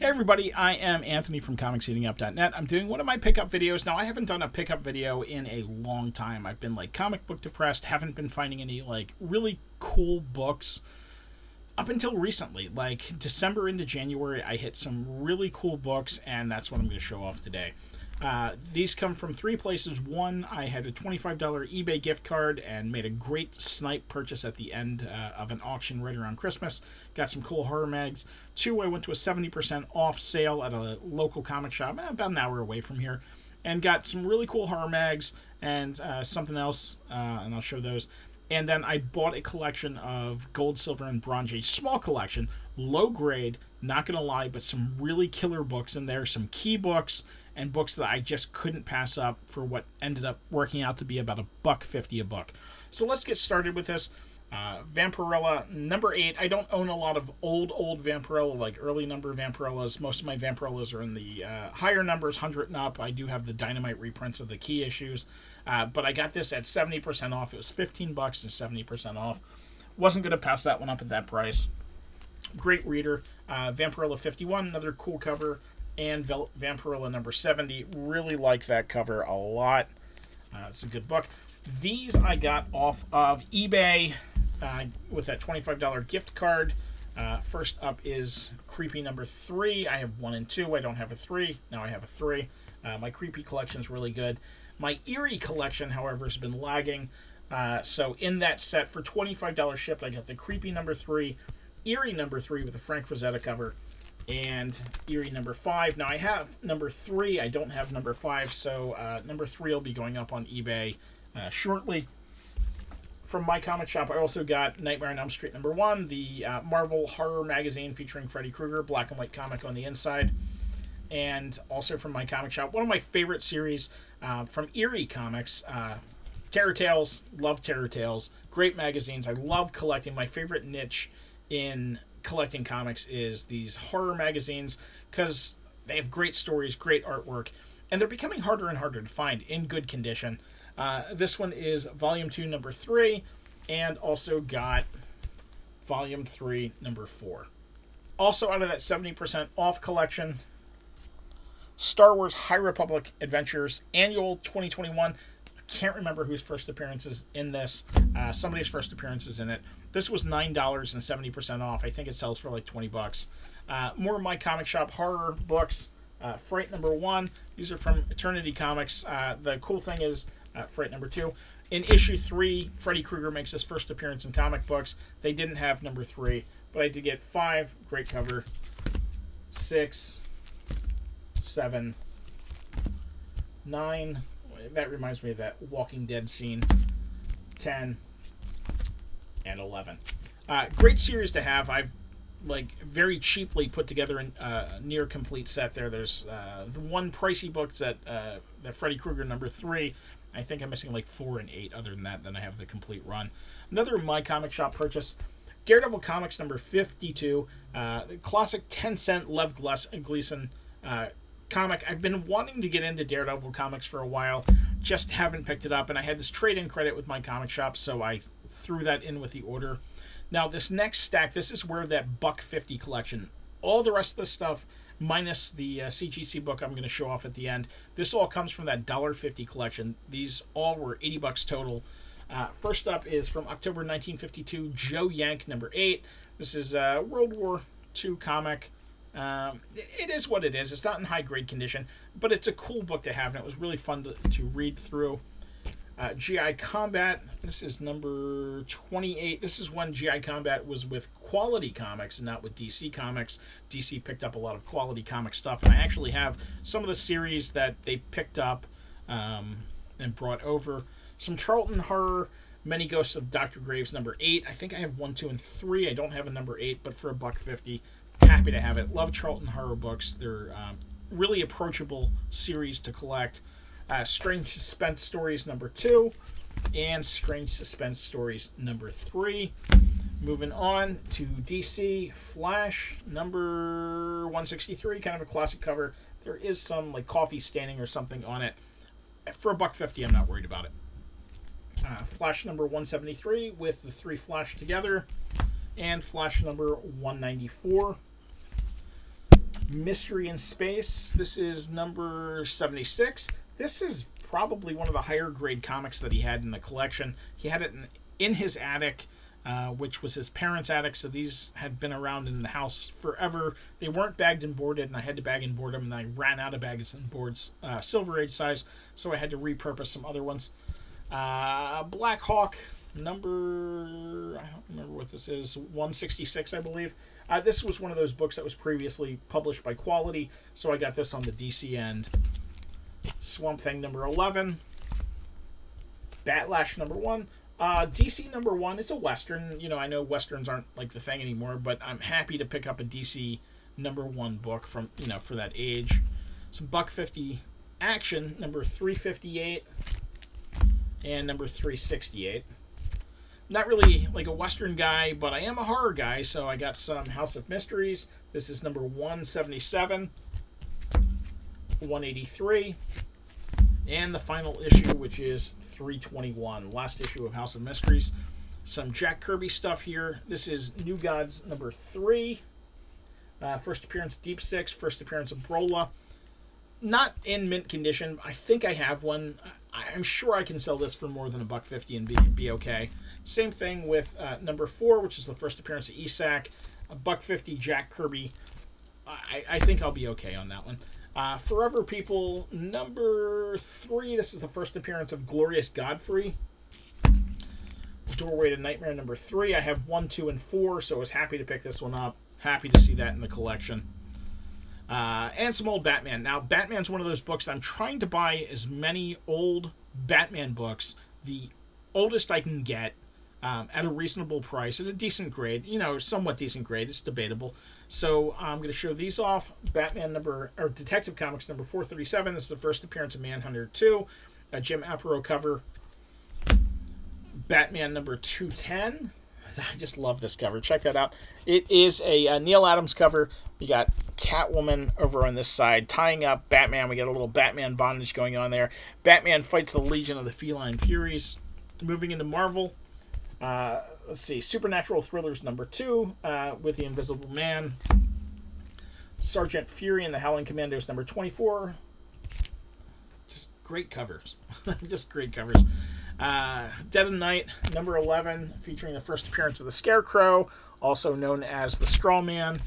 Hey everybody, I am Anthony from ComicsEatingUp.net. I'm doing one of my pickup videos. Now, I haven't done a pickup video in a long time. I've been like comic book depressed, haven't been finding any like really cool books up until recently. Like December into January, I hit some really cool books, and that's what I'm going to show off today. These come from three places. One, I had a $25 eBay gift card and made a great snipe purchase at the end of an auction right around Christmas. Got some cool horror mags. Two, I went to a 70% off sale at a local comic shop about an hour away from here and got some really cool horror mags and something else, and I'll show those. And then I bought a collection of gold, silver, and bronze age, small collection, low grade, not going to lie, but some really killer books in there, some key books, and books that I just couldn't pass up for what ended up working out to be about $1.50 a book. So let's get started with this. Vampirella number 8. I don't own a lot of old Vampirella, like early number Vampirellas. Most of my Vampirellas are in the higher numbers, 100 and up. I do have the Dynamite reprints of the key issues, but I got this at 70% off. It was $15 and 70% off. Wasn't going to pass that one up at that price. Great reader. Vampirella 51, another cool cover. And Vampirella number 70. Really like that cover a lot. It's a good book. These I got off of eBay with that $25 gift card. First up is Creepy number 3. I have 1 and 2. I don't have a 3. Now I have a 3. My Creepy collection is really good. My Eerie collection, however, has been lagging. So in that set, for $25 shipped, I got the Creepy number 3, Eerie number 3 with the Frank Frazetta cover, and Eerie number 5. Now I have number 3, I don't have number 5, so number 3 will be going up on eBay shortly. From my comic shop, I also got Nightmare on Elm Street number 1, the Marvel horror magazine featuring Freddy Krueger, black and white comic on the inside. And also from my comic shop, one of my favorite series from Eerie Comics, Terror Tales. Love Terror Tales. Great magazines. I love collecting. My favorite niche in collecting comics is these horror magazines because they have great stories, great artwork, and they're becoming harder and harder to find in good condition. This one is Volume 2, Number 3, and also got Volume 3, Number 4. Also out of that 70% off collection, Star Wars High Republic Adventures Annual 2021. I can't remember whose first appearance is in this. Somebody's first appearance is in it. This was $9 and 70% off. I think it sells for like $20. More of my comic shop horror books. Fright number 1. These are from Eternity Comics. The cool thing is, Fright number 2. In issue 3, Freddy Krueger makes his first appearance in comic books. They didn't have number 3, but I did get 5. Great cover. 6, 7, 9. That reminds me of that Walking Dead scene. 10. And 11. Great series to have. I've very cheaply put together a near complete set there. There's the one pricey book that Freddy Krueger number 3. I think I'm missing like 4 and 8. Other than that, then I have the complete run. Another My Comic Shop purchase, Daredevil Comics number 52. The classic 10-cent Lev Gleason comic. I've been wanting to get into Daredevil Comics for a while. Just haven't picked it up, and I had this trade-in credit with my comic shop, so I threw that in with the order. Now, this next stack, this is where that $1.50 collection, all the rest of the stuff, minus the CGC book I'm going to show off at the end, this all comes from that $1.50 collection. These all were $80 total. First up is from October 1952, Joe Yank, number 8. This is a World War II comic. It is what it is. It's not in high grade condition, but it's a cool book to have, and it was really fun to read through. GI Combat, this is number 28. This is when GI Combat was with Quality Comics and not with DC Comics. DC picked up a lot of Quality Comic stuff, and I actually have some of the series that they picked up and brought over. Some Charlton Horror, Many Ghosts of Dr. Graves, number 8. I think I have 1, 2, and 3. I don't have a number 8, but for $1.50, happy to have it. Love Charlton Horror books. They're really approachable series to collect. Strange Suspense Stories number 2 and Strange Suspense Stories number 3. Moving on to DC Flash number 163, kind of a classic cover. There is some like coffee standing or something on it. For $1.50, I'm not worried about it. Flash number 173 with the 3 Flash together, and Flash number 194. Mystery in Space. This is number 76. This is probably one of the higher grade comics that he had in the collection. He had it in his attic, which was his parents' attic, so these had been around in the house forever. They weren't bagged and boarded, and I had to bag and board them, and I ran out of bags and boards, Silver Age size, so I had to repurpose some other ones. Black Hawk, number, I don't remember what this is, 166, I believe. This was one of those books that was previously published by Quality, so I got this on the DC end. Swamp Thing, number 11. Batlash, number 1. DC number 1, it's a Western. You know, I know Westerns aren't like the thing anymore, but I'm happy to pick up a DC number 1 book from, you know, for that age. Some $1.50 action, number 358 and number 368. Not really like a Western guy, but I am a horror guy, so I got some House of Mysteries. This is number 177, 183, and the final issue, which is 321, last issue of House of Mysteries. Some Jack Kirby stuff here. This is New Gods number 3. First appearance Deep Six, first appearance of Brola. Not in mint condition. I think I have one. I'm sure I can sell this for more than $1.50 and be okay. Same thing with number 4, which is the first appearance of Isak. $1.50 Jack Kirby. I think I'll be okay on that one. Forever People, number 3. This is the first appearance of Glorious Godfrey. Doorway to Nightmare, number 3. I have 1, 2, and 4, so I was happy to pick this one up. Happy to see that in the collection. And some old Batman. Now, Batman's one of those books that I'm trying to buy as many old Batman books, the oldest I can get, at a reasonable price, at a decent grade, you know, somewhat decent grade. It's debatable. So I'm going to show these off. Detective Comics number 437. This is the first appearance of Manhunter 2, a Jim Aparo cover. Batman number 210. I just love this cover. Check that out. It is a Neil Adams cover. We got Catwoman over on this side tying up Batman. We got a little Batman bondage going on there. Batman fights the Legion of the Feline Furies. Moving into Marvel. Let's see. Supernatural Thrillers number 2 with the Invisible Man. Sergeant Fury and the Howling Commandos number 24. Just great covers. Just great covers. Dead of Night number 11, featuring the first appearance of the Scarecrow, also known as the Straw Man.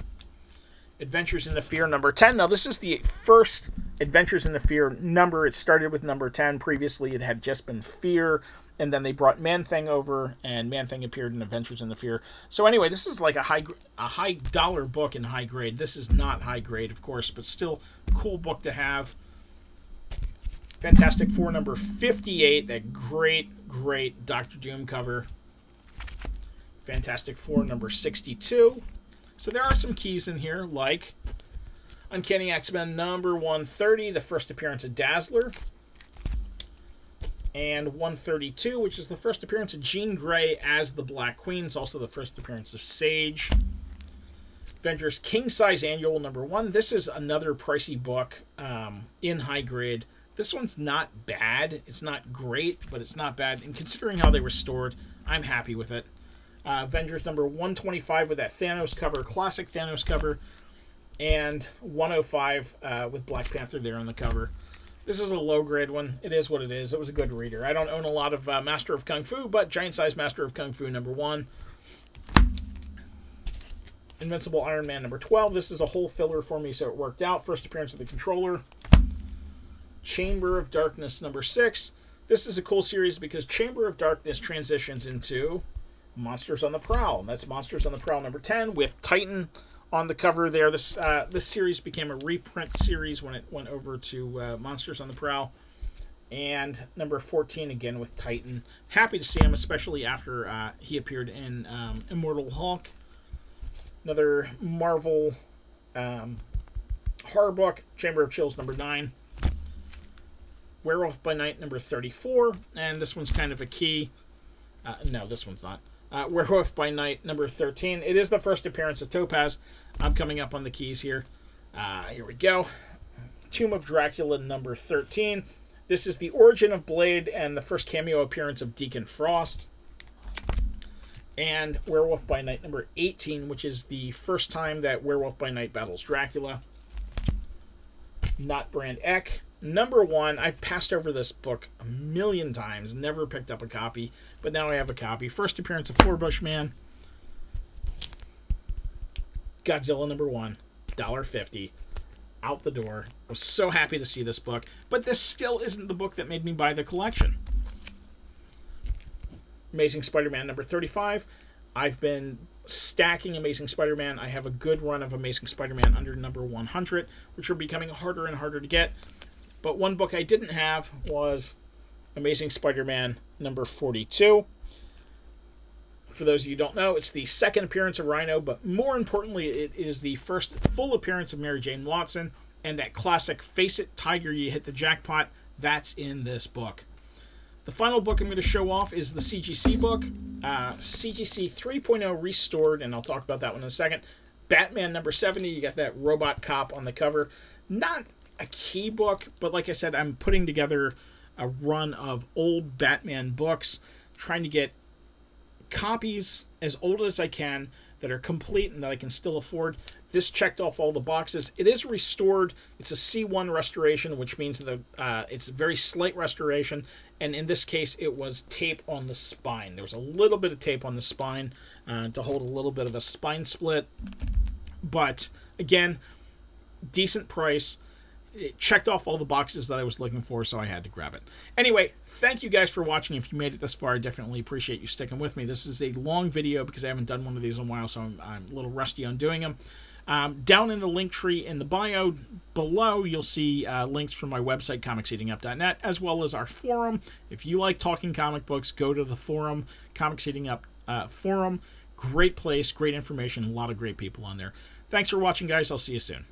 Adventures in the Fear number 10. Now, this is the first Adventures in the Fear number. It started with number 10. Previously, it had just been Fear, and then they brought Man-Thing over, and Man-Thing appeared in Adventures in the Fear. So anyway, this is like a high dollar book in high grade. This is not high grade, of course, but still a cool book to have. Fantastic Four number 58, that great Doctor Doom cover. Fantastic Four number 62. So there are some keys in here, like Uncanny X-Men number 130, the first appearance of Dazzler. And 132, which is the first appearance of Jean Grey as the Black Queen. It's also the first appearance of Sage. Avengers King Size Annual number 1. This is another pricey book in high grade. This one's not bad. It's not great, but it's not bad. And considering how they were stored, I'm happy with it. Avengers number 125 with that Thanos cover, classic Thanos cover. And 105 with Black Panther there on the cover. This is a low-grade one. It is what it is. It was a good reader. I don't own a lot of Master of Kung Fu, but Giant Size Master of Kung Fu number 1. Invincible Iron Man number 12. This is a whole filler for me, so it worked out. First appearance of the Controller. Chamber of Darkness number 6. This is a cool series because Chamber of Darkness transitions into Monsters on the Prowl. And that's Monsters on the Prowl number 10 with Titan on the cover there. This series became a reprint series when it went over to Monsters on the Prowl. And number 14 again with Titan. Happy to see him, especially after he appeared in Immortal Hulk. Another Marvel horror book, Chamber of Chills number 9. Werewolf by Night number 34, and this one's kind of a key. No, this one's not. Werewolf by Night number 13. It is the first appearance of Topaz. I'm coming up on the keys here. Here we go. Tomb of Dracula number 13. This is the origin of Blade and the first cameo appearance of Deacon Frost. And Werewolf by Night number 18, which is the first time that Werewolf by Night battles Dracula. Not Brand Eck. Number 1, I've passed over this book a million times, never picked up a copy, but now I have a copy. First appearance of Forbush Man. Godzilla number 1, $1.50. Out the door. I was so happy to see this book, but this still isn't the book that made me buy the collection. Amazing Spider-Man number 35. I've been stacking Amazing Spider-Man. I have a good run of Amazing Spider-Man under number 100, which are becoming harder and harder to get. But one book I didn't have was Amazing Spider-Man number 42. For those of you who don't know, it's the second appearance of Rhino, but more importantly, it is the first full appearance of Mary Jane Watson, and that classic Face It, Tiger, You Hit the Jackpot, that's in this book. The final book I'm going to show off is the CGC book, CGC 3.0 Restored, and I'll talk about that one in a second. Batman number 70, you got that robot cop on the cover. Not a key book, but like I said, I'm putting together a run of old Batman books, trying to get copies as old as I can that are complete and that I can still afford. This checked off all the boxes. It is restored. It's a C1 restoration, which means that it's a very slight restoration, and in this case it was tape on the spine. There was a little bit of tape on the spine to hold a little bit of a spine split, but again, decent price. It checked off all the boxes that I was looking for, so I had to grab it. Anyway, thank you guys for watching. If you made it this far, I definitely appreciate you sticking with me. This is a long video because I haven't done one of these in a while, so I'm a little rusty on doing them. Down in the link tree in the bio below, you'll see links from my website, comicseatingup.net, as well as our forum. If you like talking comic books, go to the forum, Comics Eating Up forum. Great place, great information, a lot of great people on there. Thanks for watching, guys. I'll see you soon.